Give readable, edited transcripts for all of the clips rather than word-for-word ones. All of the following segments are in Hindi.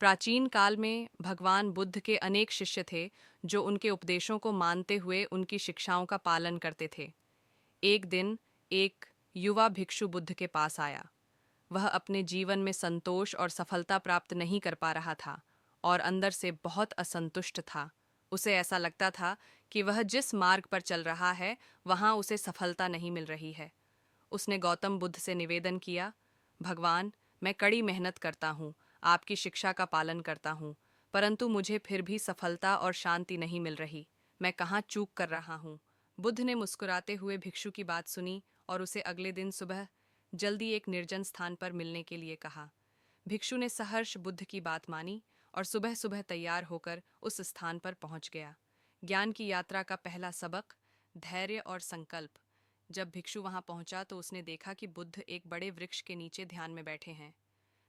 प्राचीन काल में भगवान बुद्ध के अनेक शिष्य थे जो उनके उपदेशों को मानते हुए उनकी शिक्षाओं का पालन करते थे। एक दिन एक युवा भिक्षु बुद्ध के पास आया। वह अपने जीवन में संतोष और सफलता प्राप्त नहीं कर पा रहा था और अंदर से बहुत असंतुष्ट था। उसे ऐसा लगता था कि वह जिस मार्ग पर चल रहा है वहां उसे सफलता नहीं मिल रही है। उसने गौतम बुद्ध से निवेदन किया, भगवान, मैं कड़ी मेहनत करता हूँ, आपकी शिक्षा का पालन करता हूँ, परंतु मुझे फिर भी सफलता और शांति नहीं मिल रही। मैं कहाँ चूक कर रहा हूँ? बुद्ध ने मुस्कुराते हुए भिक्षु की बात सुनी और उसे अगले दिन सुबह जल्दी एक निर्जन स्थान पर मिलने के लिए कहा। भिक्षु ने सहर्ष बुद्ध की बात मानी और सुबह सुबह तैयार होकर उस स्थान पर पहुंच गया। ज्ञान की यात्रा का पहला सबक, धैर्य और संकल्प। जब भिक्षु वहां पहुंचा तो उसने देखा कि बुद्ध एक बड़े वृक्ष के नीचे ध्यान में बैठे हैं।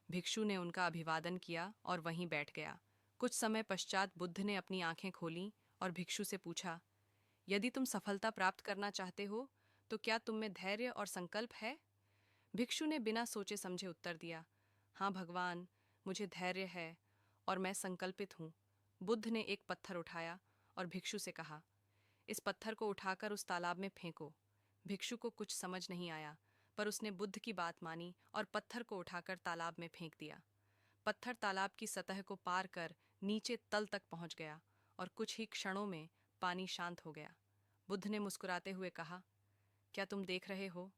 भिक्षु ने उनका अभिवादन किया और वहीं बैठ गया। कुछ समय पश्चात बुद्ध ने अपनी आंखें खोलीं और भिक्षु से पूछा, यदि तुम सफलता प्राप्त करना चाहते हो तो क्या तुम में धैर्य और संकल्प है? भिक्षु ने बिना सोचे समझे उत्तर दिया, हाँ भगवान, मुझे धैर्य है और मैं संकल्पित हूँ। बुद्ध ने एक पत्थर उठाया और भिक्षु से कहा, इस पत्थर को उठाकर उस तालाब में फेंको। भिक्षु को कुछ समझ नहीं आया, पर उसने बुद्ध की बात मानी और पत्थर को उठाकर तालाब में फेंक दिया। पत्थर तालाब की सतह को पार कर नीचे तल तक पहुंच गया और कुछ ही क्षणों में पानी शांत हो गया। बुद्ध ने मुस्कुराते हुए कहा, क्या तुम देख रहे हो?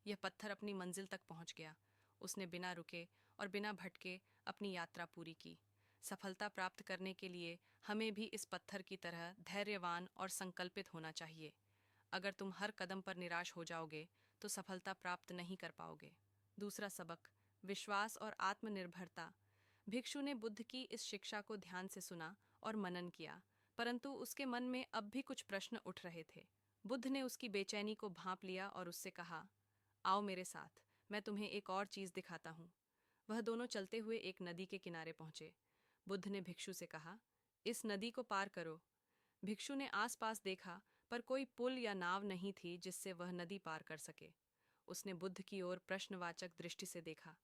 यह पत्थर अपनी मंजिल तक पहुंच गया। उसने बिना रुके और बिना भटके अपनी यात्रा पूरी की। सफलता प्राप्त करने के लिए हमें भी इस पत्थर की तरह धैर्यवान और संकल्पित होना चाहिए। अगर तुम हर कदम पर निराश हो जाओगे तो सफलता प्राप्त नहीं कर पाओगे। दूसरा सबक, विश्वास और आत्मनिर्भरता। भिक्षु ने बुद्ध की इस शिक्षा को ध्यान से सुना और मनन किया, परंतु उसके मन में अब भी कुछ प्रश्न उठ रहे थे। बुद्ध ने उसकी बेचैनी को भांप लिया और उससे कहा, आओ मेरे साथ, मैं तुम्हें एक और चीज दिखाता हूँ। वह दोनों चलते हुए एक नदी के किनारे पहुंचे। बुद्ध ने भिक्षु से कहा, इस नदी को पार करो। भिक्षु ने आसपास देखा, पर कोई पुल या नाव नहीं थी जिससे वह नदी पार कर सके। उसने बुद्ध की ओर प्रश्नवाचक दृष्टि से देखा।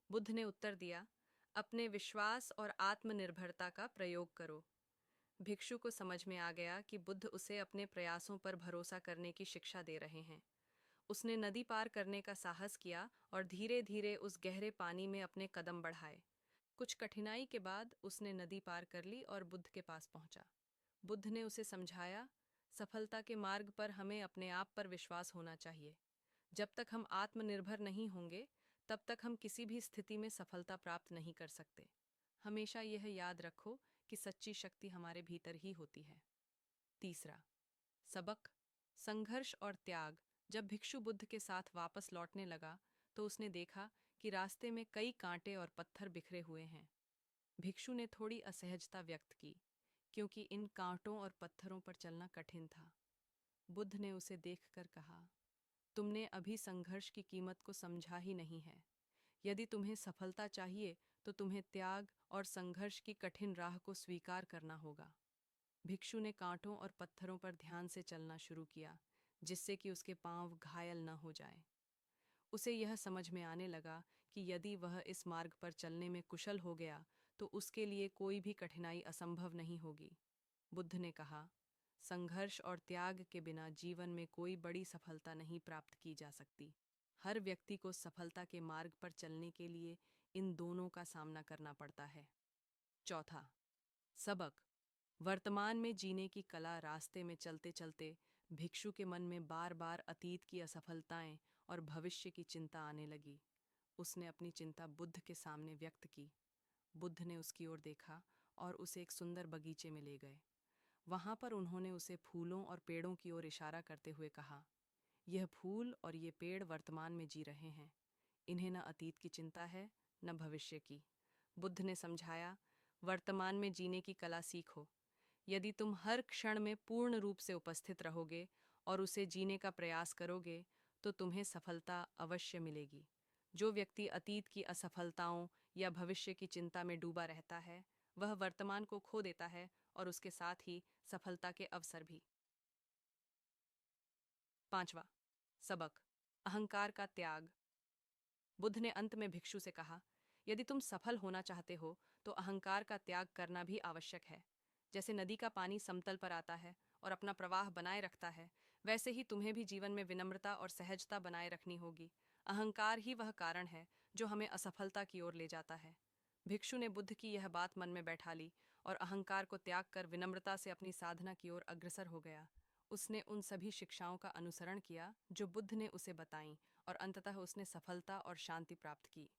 बुद्ध ने उत्तर दिया, अपने विश्वास और आत्मनिर्भरता का प्रयोग करो। भिक्षु को समझ में आ गया कि बुद्ध उसे अपने प्रयासों पर भरोसा करने की शिक्षा दे रहे हैं। उसने नदी पार करने का साहस किया और धीरे धीरे उस गहरे पानी में अपने कदम बढ़ाए। कुछ कठिनाई के बाद उसने नदी पार कर ली और बुद्ध के पास पहुंचा। बुद्ध ने उसे समझाया, सफलता के मार्ग पर हमें अपने आप पर विश्वास होना चाहिए। जब तक हम आत्मनिर्भर नहीं होंगे, तब तक हम किसी भी स्थिति में सफलता प्राप्त नहीं कर सकते। हमेशा यह याद रखो कि सच्ची शक्ति हमारे भीतर ही होती है। तीसरा सबक, संघर्ष और त्याग। जब भिक्षु बुद्ध के साथ वापस लौटने लगा तो उसने देखा कि रास्ते में कई कांटे और पत्थर बिखरे हुए हैं। भिक्षु ने थोड़ी असहजता व्यक्त की, क्योंकि इन कांटों और पत्थरों पर चलना कठिन था। बुद्ध ने उसे देखकर कहा, तुमने अभी संघर्ष की कीमत को समझा ही नहीं है। यदि तुम्हें सफलता चाहिए तो तुम्हें त्याग और संघर्ष की कठिन राह को स्वीकार करना होगा। भिक्षु ने कांटों और पत्थरों पर ध्यान से चलना शुरू किया, जिससे कि उसके पांव घायल न हो जाएं। उसे यह समझ में आने लगा कि यदि वह इस मार्ग पर चलने में कुशल हो गया तो उसके लिए कोई भी कठिनाई असंभव नहीं होगी। बुद्ध ने कहा, संघर्ष और त्याग के बिना जीवन में कोई बड़ी सफलता नहीं प्राप्त की जा सकती। हर व्यक्ति को सफलता के मार्ग पर चलने के लिए इन दोनों का सामना करना पड़ता है। चौथा सबक, वर्तमान में जीने की कला। रास्ते में चलते चलते भिक्षु के मन में बार बार अतीत की असफलताएं और भविष्य की चिंता आने लगी। उसने अपनी चिंता बुद्ध के सामने व्यक्त की। बुद्ध ने उसकी ओर देखा और उसे एक सुंदर बगीचे में ले गए। वहां पर उन्होंने उसे फूलों और पेड़ों की ओर इशारा करते हुए कहा, यह फूल और ये पेड़ वर्तमान में जी रहे हैं। इन्हें न अतीत की चिंता है न भविष्य की। बुद्ध ने समझाया, वर्तमान में जीने की कला सीखो। यदि तुम हर क्षण में पूर्ण रूप से उपस्थित रहोगे और उसे जीने का प्रयास करोगे तो तुम्हें सफलता अवश्य मिलेगी। जो व्यक्ति अतीत की असफलताओं या भविष्य की चिंता में डूबा रहता है वह वर्तमान को खो देता है और उसके साथ ही सफलता के अवसर भी। पांचवा सबक, अहंकार का त्याग। बुद्ध ने अंत में भिक्षु से कहा, यदि तुम सफल होना चाहते हो तो अहंकार का त्याग करना भी आवश्यक है। जैसे नदी का पानी समतल पर आता है और अपना प्रवाह बनाए रखता है, वैसे ही तुम्हें भी जीवन में विनम्रता और सहजता बनाए रखनी होगी। अहंकार ही वह कारण है जो हमें असफलता की ओर ले जाता है। भिक्षु ने बुद्ध की यह बात मन में बैठा ली और अहंकार को त्याग कर विनम्रता से अपनी साधना की ओर अग्रसर हो गया। उसने उन सभी शिक्षाओं का अनुसरण किया जो बुद्ध ने उसे बताईं और अंततः उसने सफलता और शांति प्राप्त की।